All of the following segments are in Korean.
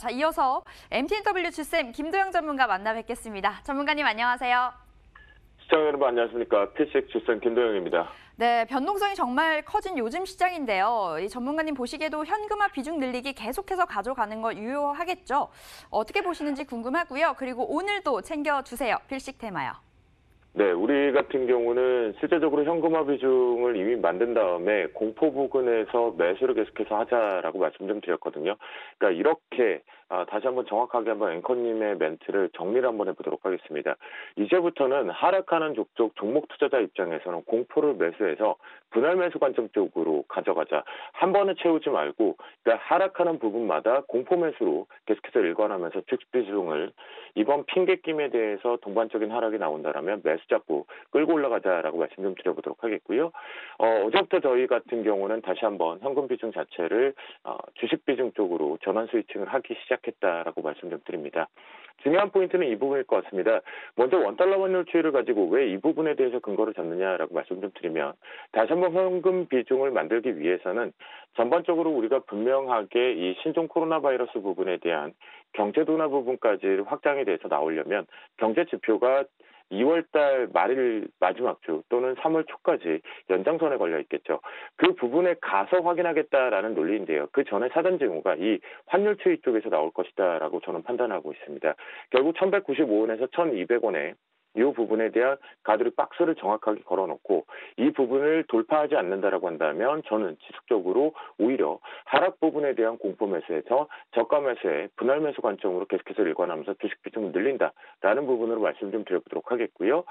자, 이어서 MTNW 주쌤 김도영 전문가 만나 뵙겠습니다. 전문가님 안녕하세요. 시청자 여러분 안녕하십니까. 필식 주쌤 김도영입니다. 네, 변동성이 정말 커진 요즘 시장인데요. 이 전문가님 보시기에도 현금화 비중 늘리기 계속해서 가져가는 거 유효하겠죠? 어떻게 보시는지 궁금하고요. 그리고 오늘도 챙겨주세요. 필식 테마요. 네, 우리 같은 경우는 실제적으로 현금화 비중을 이미 만든 다음에 공포 부근에서 매수를 계속해서 하자라고 말씀 좀 드렸거든요. 그러니까 이렇게 다시 한번 정확하게 한번 앵커님의 멘트를 정리를 한번 해보도록 하겠습니다. 이제부터는 하락하는 족족 종목 투자자 입장에서는 공포를 매수해서 분할 매수 관점 쪽으로 가져가자. 한 번에 채우지 말고 그러니까 하락하는 부분마다 공포 매수로 계속해서 일관하면서 주식 비중을 이번 핑계김에 대해서 동반적인 하락이 나온다라면 매수 잡고 끌고 올라가자라고 말씀 좀 드려보도록 하겠고요. 어제부터 저희 같은 경우는 다시 한번 현금 비중 자체를 주식 비중 쪽으로 전환 스위칭을 하기 시작했다라고 말씀 좀 드립니다. 중요한 포인트는 이 부분일 것 같습니다. 먼저 원달러 환율 추이를 가지고 왜 이 부분에 대해서 근거를 잡느냐라고 말씀 좀 드리면 다시 한번 현금 비중을 만들기 위해서는 전반적으로 우리가 분명하게 이 신종 코로나 바이러스 부분에 대한 경제 둔화 부분까지 확장에 대해서 나오려면 경제 지표가 2월달 말일 마지막 주 또는 3월 초까지 연장선에 걸려 있겠죠. 그 부분에 가서 확인하겠다라는 논리인데요. 그 전에 사전 징후가 이 환율 추이 쪽에서 나올 것이다라고 저는 판단하고 있습니다. 결국 1195원에서 1200원에 이 부분에 대한 가두리 박스를 정확하게 걸어놓고 이 부분을 돌파하지 않는다라고 한다면 저는 지속적으로 오히려 하락 부분에 대한 공포 매수에서 저가 매수에 분할 매수 관점으로 계속해서 일관하면서 주식 비중을 늘린다라는 부분으로 말씀 좀 드려보도록 하겠고요.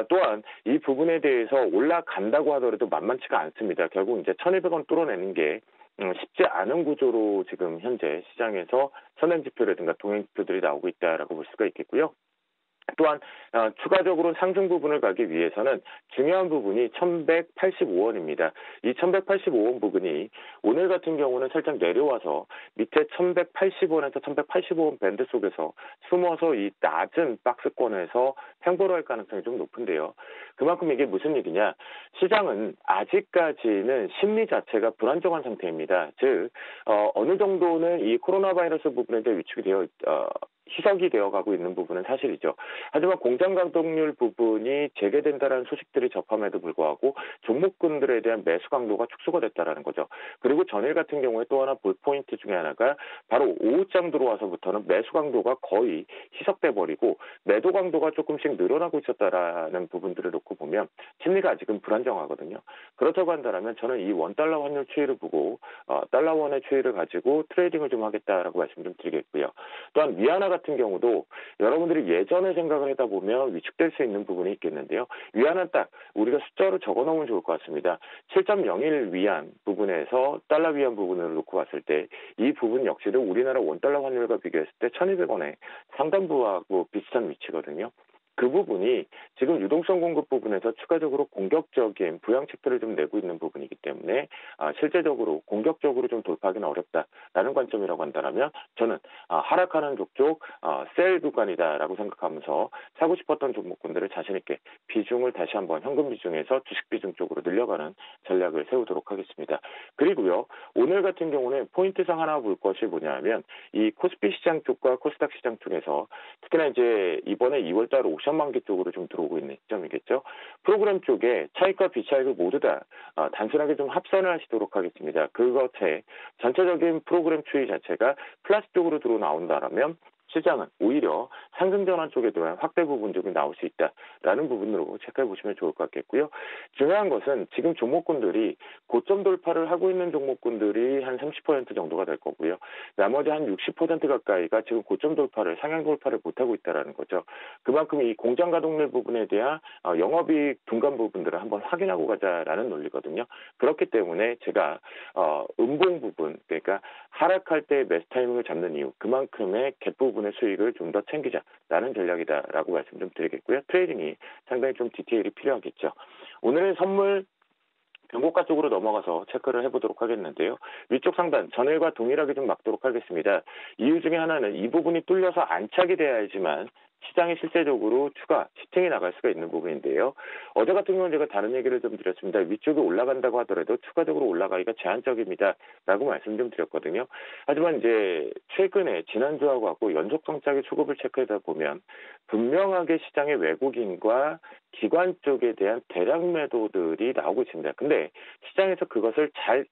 또한 이 부분에 대해서 올라간다고 하더라도 만만치가 않습니다. 결국 이제 1200원 뚫어내는 게 쉽지 않은 구조로 지금 현재 시장에서 선행지표라든가 동행지표들이 나오고 있다라고 볼 수가 있겠고요. 또한 추가적으로 상승 부분을 가기 위해서는 중요한 부분이 1185원입니다. 이 1185원 부분이 오늘 같은 경우는 살짝 내려와서 밑에 1180원에서 1185원 밴드 속에서 숨어서 이 낮은 박스권에서 횡보를 할 가능성이 좀 높은데요. 그만큼 이게 무슨 얘기냐? 시장은 아직까지는 심리 자체가 불안정한 상태입니다. 즉 어느 정도는 이 코로나 바이러스 부분에 대해 위축이 되어 희석이 되어가고 있는 부분은 사실이죠. 하지만 공장 가동률 부분이 재개된다라는 소식들이 접함에도 불구하고 종목군들에 대한 매수 강도가 축소가 됐다라는 거죠. 그리고 전일 같은 경우에 또 하나 볼 포인트 중에 하나가 바로 오후장 들어와서부터는 매수 강도가 거의 희석돼 버리고 매도 강도가 조금씩 늘어나고 있었다라는 부분들을 놓고 보면 심리가 아직은 불안정하거든요. 그렇다고 한다면 저는 이 원달러 환율 추이를 보고 달러원의 추이를 가지고 트레이딩을 좀 하겠다라고 말씀 좀 드리겠고요. 또한 위안화 같은 경우도 여러분들이 예전에 생각을 하다 보면 위축될 수 있는 부분이 있겠는데요. 위안은 딱 우리가 숫자로 적어놓으면 좋을 것 같습니다. 7.01 위안 부분에서 달러 위안 부분을 놓고 봤을 때 이 부분 역시도 우리나라 원달러 환율과 비교했을 때 1200원에 상단부하고 비슷한 위치거든요. 그 부분이 지금 유동성 공급 부분에서 추가적으로 공격적인 부양책들을 좀 내고 있는 부분이기 때문에 실제적으로 공격적으로 좀 돌파하기는 어렵다라는 관점이라고 한다면 저는 하락하는 족족 셀 구간이다라고 생각하면서 사고 싶었던 종목군들을 자신 있게 비중을 다시 한번 현금 비중에서 주식 비중 쪽으로 늘려가는 전략을 세우도록 하겠습니다. 그리고요 오늘 같은 경우는 포인트상 하나 볼 것이 뭐냐면 이 코스피 시장 쪽과 코스닥 시장 쪽에서 특히나 이제 이번에 2월달 옵션 만기 쪽으로 좀 들어오고 있는 시점이겠죠. 프로그램 쪽에 차익과 비차익을 모두 다 단순하게 좀 합산을 하시도록 하겠습니다. 그것에 전체적인 프로그램 추이 자체가 플러스 쪽으로 들어 나온다라면 시장은 오히려 상승 전환 쪽에 대한 확대 부분 쪽이 나올 수 있다라는 부분으로 체크해 보시면 좋을 것 같겠고요. 중요한 것은 지금 종목군들이 고점 돌파를 하고 있는 종목군들이 한 30% 정도가 될 거고요. 나머지 한 60% 가까이가 지금 고점 돌파를 상향 돌파를 못하고 있다라는 거죠. 그만큼 이 공장 가동률 부분에 대한 영업이익 둔감 부분들을 한번 확인하고 가자라는 논리거든요. 그렇기 때문에 제가 음봉 부분 그러니까 하락할 때 매수 타이밍을 잡는 이유 그만큼의 갭 부분의 수익을 좀 더 챙기자라는 전략이다라고 말씀 좀 드리겠고요. 트레이딩이 상당히 좀 디테일이 필요하겠죠. 오늘은 선물 변고가 쪽으로 넘어가서 체크를 해보도록 하겠는데요. 위쪽 상단 전일과 동일하게 좀 막도록 하겠습니다. 이유 중에 하나는 이 부분이 뚫려서 안착이 돼야지만 시장이 실제적으로 추가 시팅이 나갈 수가 있는 부분인데요. 어제 같은 경우는 제가 다른 얘기를 좀 드렸습니다. 위쪽에 올라간다고 하더라도 추가적으로 올라가기가 제한적입니다라고 말씀 좀 드렸거든요. 하지만 이제 최근에 지난주하고 갖고 연속 성장의 수급을 체크하다 보면 분명하게 시장의 외국인과 기관 쪽에 대한 대량 매도들이 나오고 있습니다. 근데 시장에서 그것을 잘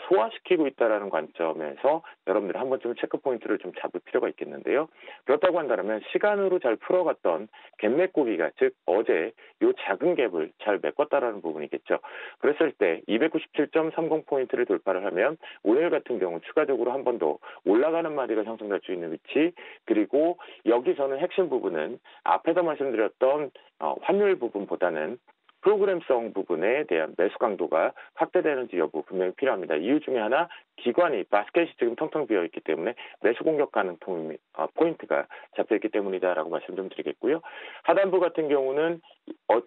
소화시키고 있다는 관점에서 여러분들이 한 번쯤 체크 포인트를 좀 잡을 필요가 있겠는데요. 그렇다고 한다면 시간으로 잘 풀어갔던 갭 메꾸기가, 즉 어제 이 작은 갭을 잘 메꿨다라는 부분이겠죠. 그랬을 때 297.30포인트를 돌파를 하면 오늘 같은 경우 추가적으로 한 번 더 올라가는 마디가 형성될 수 있는 위치, 그리고 여기서는 핵심 부분은 앞에서 말씀드렸던 환율 부분보다는 프로그램성 부분에 대한 매수 강도가 확대되는지 여부 분명히 필요합니다. 이유 중에 하나, 기관이 바스켓이 지금 텅텅 비어 있기 때문에 매수 공격하는 포인트가 잡혀있기 때문이다라고 말씀 좀 드리겠고요. 하단부 같은 경우는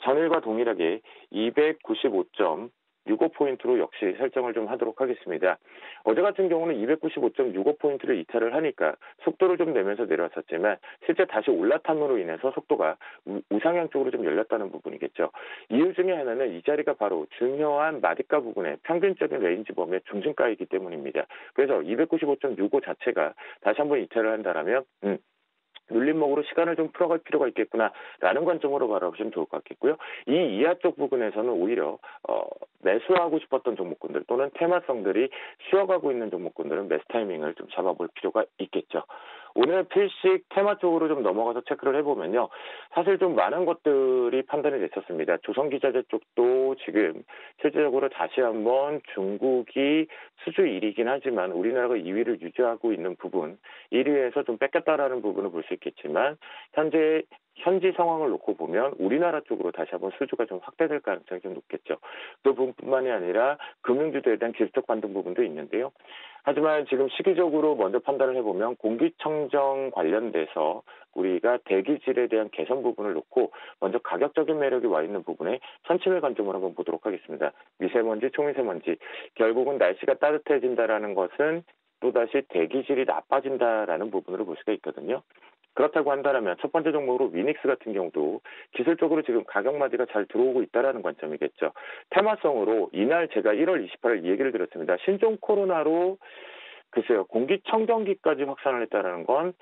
전일과 동일하게 295.65포인트로 역시 설정을 좀 하도록 하겠습니다. 어제 같은 경우는 295.65포인트를 이탈을 하니까 속도를 좀 내면서 내려왔었지만 실제 다시 올라탐으로 인해서 속도가 우상향 쪽으로 좀 열렸다는 부분이겠죠. 이유 중에 하나는 이 자리가 바로 중요한 마디가 부분의 평균적인 레인지 범위의 중심가이기 때문입니다. 그래서 295.65 자체가 다시 한번 이탈을 한다면 눌림목으로 시간을 좀 풀어갈 필요가 있겠구나라는 관점으로 바라보시면 좋을 것 같겠고요. 이 이하 쪽 부분에서는 오히려 매수하고 싶었던 종목군들 또는 테마성들이 쉬어가고 있는 종목군들은 매수 타이밍을 좀 잡아볼 필요가 있겠죠. 오늘 필식 테마 쪽으로 좀 넘어가서 체크를 해보면요. 사실 좀 많은 것들이 판단이 됐었습니다. 조선기자재 쪽도 지금 실질적으로 다시 한번 중국이 수주 1위이긴 하지만 우리나라가 2위를 유지하고 있는 부분, 1위에서 좀 뺏겼다라는 부분을 볼 수 있겠지만 현지 상황을 놓고 보면 우리나라 쪽으로 다시 한번 수주가 좀 확대될 가능성이 좀 높겠죠. 그 부분뿐만이 아니라 금융주도에 대한 기술적 반등 부분도 있는데요. 하지만 지금 시기적으로 먼저 판단을 해보면 공기청정 관련돼서 우리가 대기질에 대한 개선 부분을 놓고 먼저 가격적인 매력이 와 있는 부분에 선침의 관점으로 한번 보도록 하겠습니다. 미세먼지, 초미세먼지. 결국은 날씨가 따뜻해진다라는 것은 또다시 대기질이 나빠진다라는 부분으로 볼 수가 있거든요. 그렇다고 한다면 첫 번째 종목으로 위닉스 같은 경우도 기술적으로 지금 가격 마디가 잘 들어오고 있다는 관점이겠죠. 테마성으로 이날 제가 1월 28일 이 얘기를 드렸습니다. 신종 코로나로 글쎄요, 공기청정기까지 확산을 했다는 건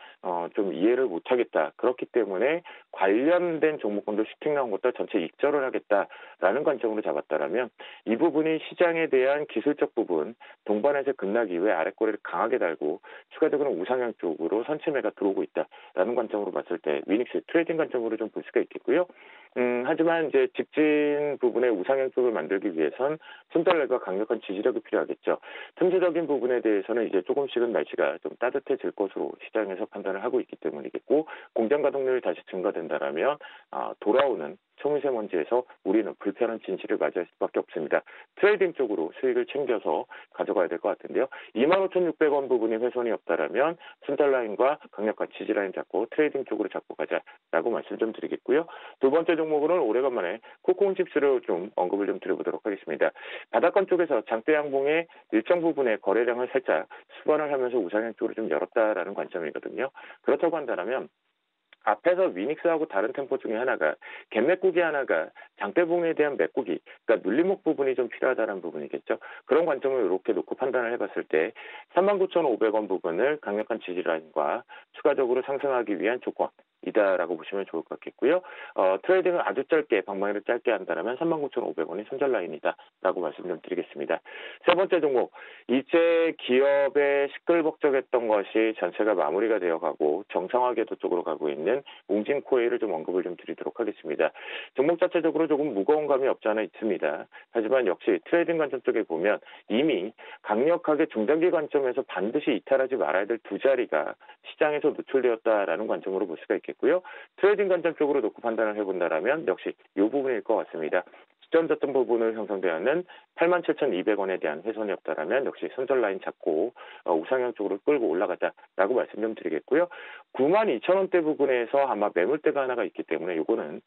좀 이해를 못하겠다. 그렇기 때문에 관련된 종목군도 슈팅 나온 것도 전체 익절을 하겠다라는 관점으로 잡았다라면 이 부분이 시장에 대한 기술적 부분, 동반해서 급락 이후에 아랫꼬리를 강하게 달고 추가적으로 우상향 쪽으로 선체매가 들어오고 있다라는 관점으로 봤을 때 위닉스 트레이딩 관점으로 좀 볼 수가 있겠고요. 하지만 이제 직진 부분의 우상향 쪽을 만들기 위해선 손달래가 강력한 지지력이 필요하겠죠. 틈새적인 부분에 대해서는 이제 조금씩은 날씨가 좀 따뜻해질 것으로 시장에서 판단을 하고 있기 때문이겠고, 공장 가동률이 다시 증가된다라면 돌아오는 초미세먼지에서 우리는 불편한 진실을 맞이할 수밖에 없습니다. 트레이딩 쪽으로 수익을 챙겨서 가져가야 될 것 같은데요. 25,600원 부분이 훼손이 없다라면 순달라인과 강력한 지지라인 잡고 트레이딩 쪽으로 잡고 가자라고 말씀 좀 드리겠고요. 두 번째 종목으로는 오래간만에 코코온칩스를 좀 언급을 좀 드려보도록 하겠습니다. 바닥권 쪽에서 장대 양봉의 일정 부분의 거래량을 살짝 수반을 하면서 우상향 쪽으로 좀 열었다라는 관점이거든요. 그렇다고 한다면 앞에서 위닉스하고 다른 템포 중에 하나가 갭 메꾸기 하나가 장대봉에 대한 메꾸기, 그러니까 눌림목 부분이 좀 필요하다는 부분이겠죠. 그런 관점을 이렇게 놓고 판단을 해봤을 때 39,500원 부분을 강력한 지지라인과 추가적으로 상승하기 위한 조건이다라고 보시면 좋을 것 같겠고요. 트레이딩을 아주 짧게, 방망이를 짧게 한다면 39,500원이 손절 라인이다라고 말씀 좀 드리겠습니다. 세 번째 종목, 이제 기업의 시끌벅적했던 것이 전체가 마무리가 되어가고 정상화궤도 쪽으로 가고 있는 웅진코웨이를 좀 언급을 좀 드리도록 하겠습니다. 종목 자체적으로 조금 무거운 감이 없지 않아 있습니다. 하지만 역시 트레이딩 관점 쪽에 보면 이미 강력하게 중단기 관점에서 반드시 이탈하지 말아야 될 두 자리가 시장에서 노출되었다라는 관점으로 볼 수가 있겠고요. 트레이딩 관점 쪽으로 놓고 판단을 해본다라면 역시 이 부분일 것 같습니다. 시점 저점 부분을 형성되는 87,200원에 대한 훼손이 없다라면 역시 손절 라인 잡고 우상향 쪽으로 끌고 올라가자라고 말씀 좀 드리겠고요. 92,000원대 부분에서 아마 매물대가 하나가 있기 때문에 이거는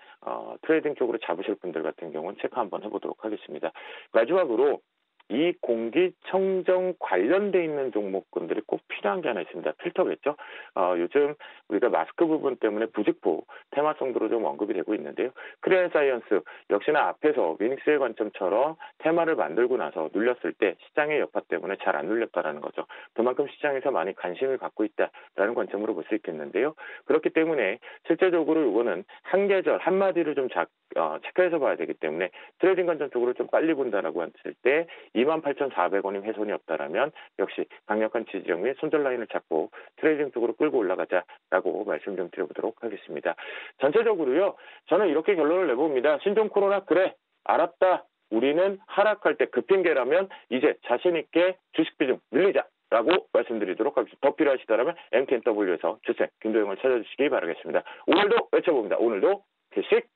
트레이딩 쪽으로 잡으실 분들 같은 경우는 체크 한번 해보도록 하겠습니다. 마지막으로 이 공기청정 관련돼 있는 종목군들이 꼭 필요한 게 하나 있습니다. 필터겠죠. 요즘 우리가 마스크 부분 때문에 부직포 테마성으로 좀 언급이 되고 있는데요. 크레아사이언스 역시나 앞에서 위닉스의 관점처럼 테마를 만들고 나서 눌렸을 때 시장의 여파 때문에 잘 안 눌렸다라는 거죠. 그만큼 시장에서 많이 관심을 갖고 있다라는 관점으로 볼 수 있겠는데요. 그렇기 때문에 실제적으로 이거는 한 계절 한마디로 좀 체크해서 봐야 되기 때문에 트레이딩 관점 쪽으로 좀 빨리 본다라고 했을 때 28,400원이 훼손이 없다라면 역시 강력한 지지점 및 손절 라인을 잡고 트레이딩 쪽으로 끌고 올라가자라고 말씀 좀 드려보도록 하겠습니다. 전체적으로요. 저는 이렇게 결론을 내봅니다. 신종 코로나 그래 알았다. 우리는 하락할 때 급핑계라면 이제 자신 있게 주식 비중 늘리자라고 말씀드리도록 하겠습니다. 더 필요하시다면 MTNW에서 주생 김도영을 찾아주시기 바라겠습니다. 오늘도 외쳐봅니다. 오늘도 주식